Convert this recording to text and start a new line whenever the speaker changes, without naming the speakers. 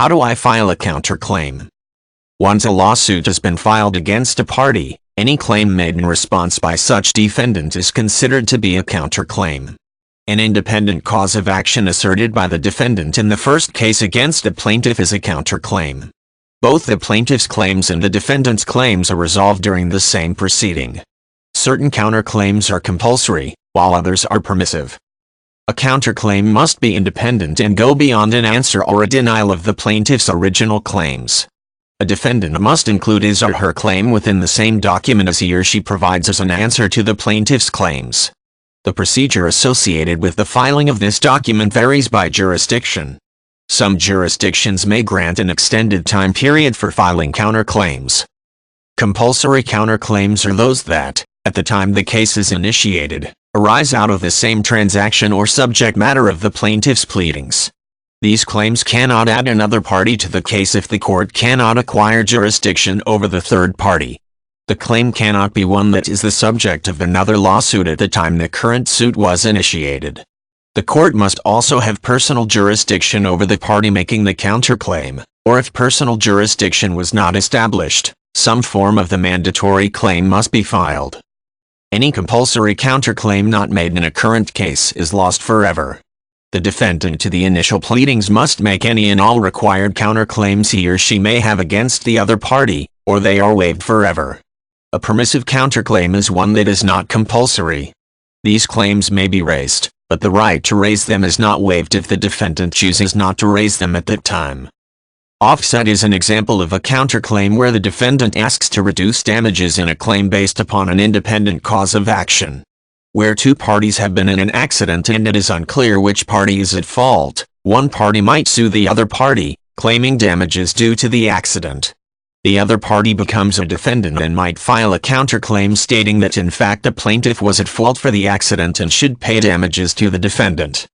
How do I file a counterclaim? Once a lawsuit has been filed against a party, any claim made in response by such defendant is considered to be a counterclaim. An independent cause of action asserted by the defendant in the first case against a plaintiff is a counterclaim. Both the plaintiff's claims and the defendant's claims are resolved during the same proceeding. Certain counterclaims are compulsory, while others are permissive. A counterclaim must be independent and go beyond an answer or a denial of the plaintiff's original claims. A defendant must include his or her claim within the same document as he or she provides as an answer to the plaintiff's claims. The procedure associated with the filing of this document varies by jurisdiction. Some jurisdictions may grant an extended time period for filing counterclaims. Compulsory counterclaims are those that, at the time the case is initiated, arise out of the same transaction or subject matter of the plaintiff's pleadings. These claims cannot add another party to the case if the court cannot acquire jurisdiction over the third party. The claim cannot be one that is the subject of another lawsuit at the time the current suit was initiated. The court must also have personal jurisdiction over the party making the counterclaim, or if personal jurisdiction was not established, some form of the mandatory claim must be filed. Any compulsory counterclaim not made in a current case is lost forever. The defendant to the initial pleadings must make any and all required counterclaims he or she may have against the other party, or they are waived forever. A permissive counterclaim is one that is not compulsory. These claims may be raised, but the right to raise them is not waived if the defendant chooses not to raise them at that time. Offset is an example of a counterclaim where the defendant asks to reduce damages in a claim based upon an independent cause of action. Where two parties have been in an accident and it is unclear which party is at fault, one party might sue the other party, claiming damages due to the accident. The other party becomes a defendant and might file a counterclaim stating that in fact the plaintiff was at fault for the accident and should pay damages to the defendant.